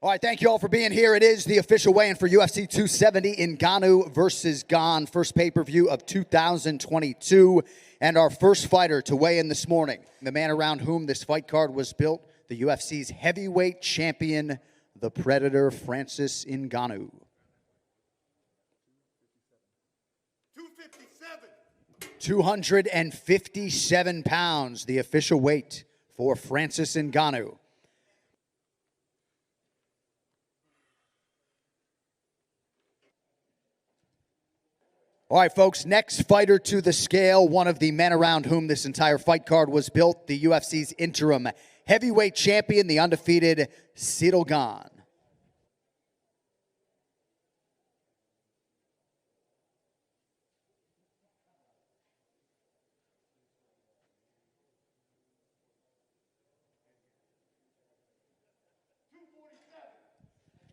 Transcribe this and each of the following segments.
All right, thank you all for being here. It is the official weigh-in for UFC 270 Ngannou versus Gane, first pay-per-view of 2022, and our first fighter to weigh in this morning, the man around whom this fight card was built, the UFC's heavyweight champion, the Predator, Francis Ngannou. 257 pounds, the official weight for Francis Ngannou. All right, folks, next fighter to the scale, one of the men around whom this entire fight card was built, the UFC's interim heavyweight champion, the undefeated Ciryl.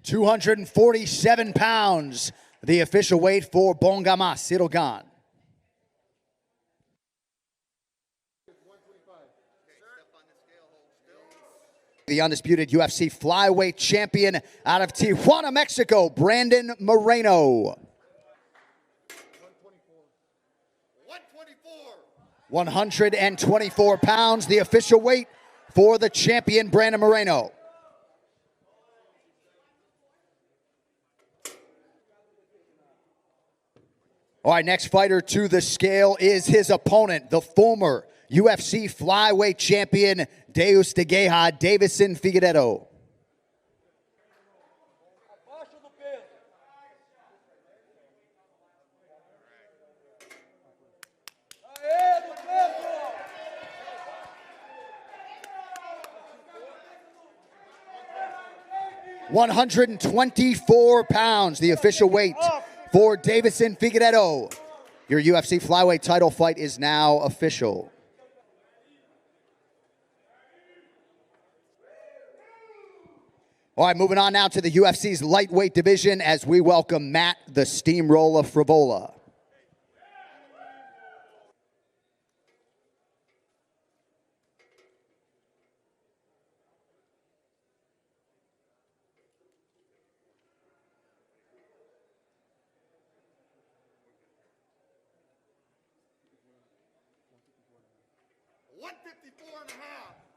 247 pounds, the official weight for Bongama, Ciryl. The undisputed UFC flyweight champion out of Tijuana, Mexico, Brandon Moreno. 124 pounds, the official weight for the champion, Brandon Moreno. All right, next fighter to the scale is his opponent, the former UFC flyweight champion, Deus de Guerra, Davison Figueiredo. $124 pounds, the official weight for Davison Figueiredo. Your UFC flyweight title fight is now official. All right, moving on now to the UFC's lightweight division as we welcome Matt the Steamroller Frivola.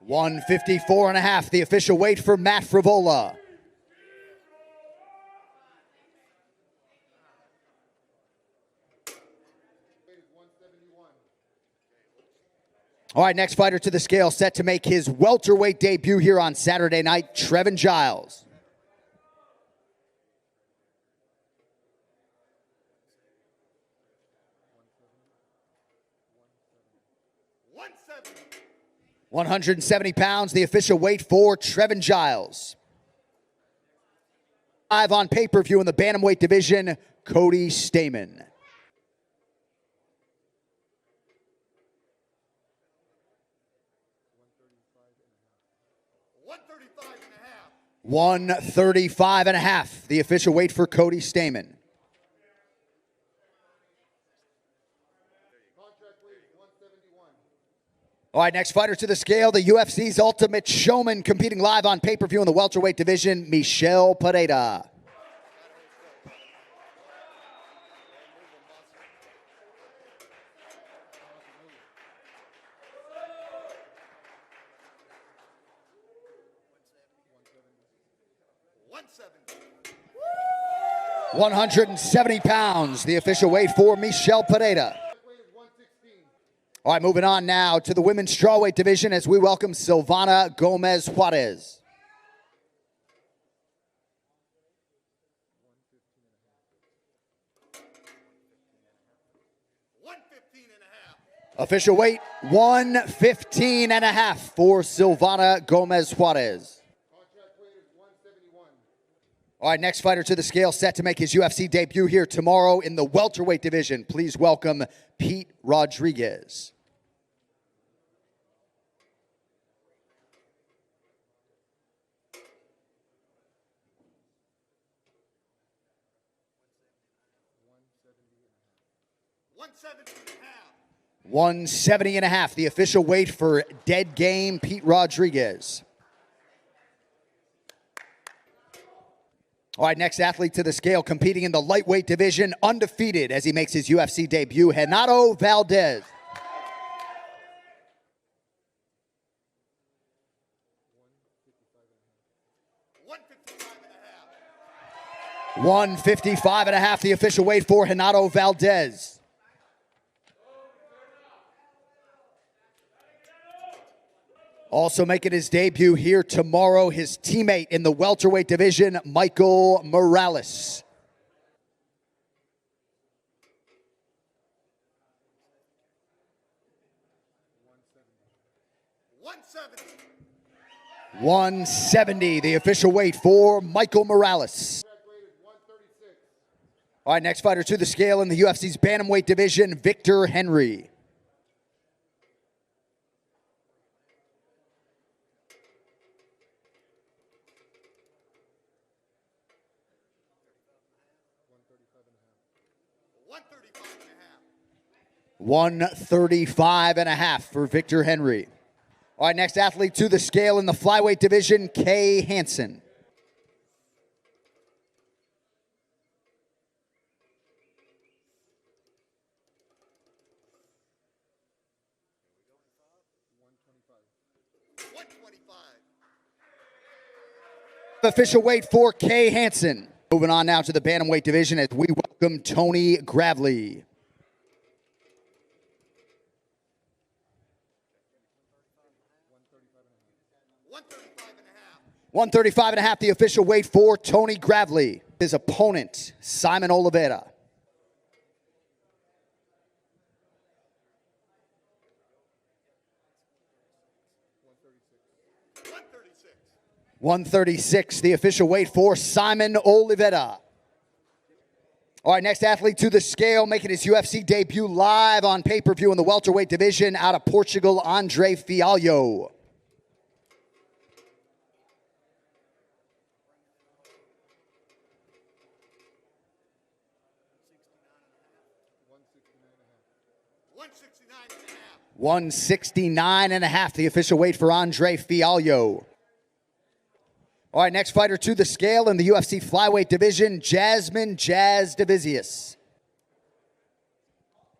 $154.5, the official weight for Matt Frivola. All right, next fighter to the scale, set to make his welterweight debut here on Saturday night, Trevin Giles. $170, the official weight for Trevin Giles. Live on pay-per-view in the bantamweight division, Cody Stamann. $135.5, the official weight for Cody Stamann. All right, next fighter to the scale, the UFC's ultimate showman, competing live on pay-per-view in the welterweight division, Michel Pereira. $170, the official weight for Michel Pereira. All right, moving on now to the women's strawweight division as we welcome Silvana Gomez Juarez. Official weight, 115.5 for Silvana Gomez Juarez. All right, next fighter to the scale, set to make his UFC debut here tomorrow in the welterweight division. Please welcome Pete Rodriguez. $170.5, the official weight for Dead Game, Pete Rodriguez. All right, next athlete to the scale, competing in the lightweight division, undefeated as he makes his UFC debut, Renato Valdez. $155.5, the official weight for Renato Valdez. Also making his debut here tomorrow, his teammate in the welterweight division, Michael Morales. $170, the official weight for Michael Morales. All right, next fighter to the scale in the UFC's bantamweight division, Victor Henry. $135.5 for Victor Henry. All right, next athlete to the scale in the flyweight division, Kay Hansen. Official weight for Kay Hansen. Moving on now to the bantamweight division as we welcome Tony Gravely. $135.5, the official weight for Tony Gravely. His opponent, Simon Oliveira. $136, the official weight for Simon Oliveira. All right, next athlete to the scale, making his UFC debut live on pay-per-view in the welterweight division out of Portugal, Andre Fialho. $169.5, the official weight for Andre Fialho. All right, next fighter to the scale in the UFC flyweight division, Jasmine Jazz Divisius.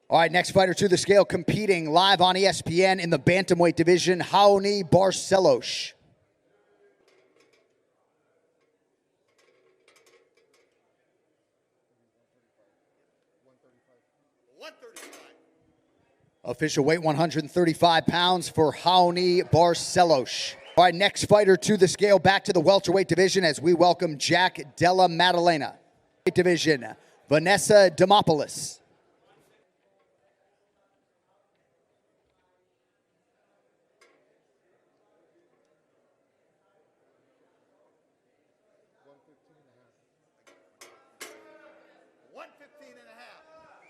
All right, next fighter to the scale, competing live on ESPN in the bantamweight division, Raoni Barcelos. Official weight 135 pounds for Raoni Barcelos. All right, next fighter to the scale, back to the welterweight division as we welcome Jack Della Maddalena. Division, Vanessa Demopoulos.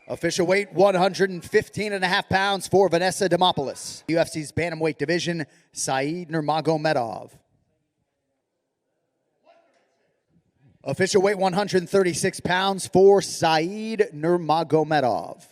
Official weight 115.5 pounds for Vanessa Demopoulos. UFC's bantamweight division, Said Nurmagomedov. Official weight 136 pounds for Said Nurmagomedov.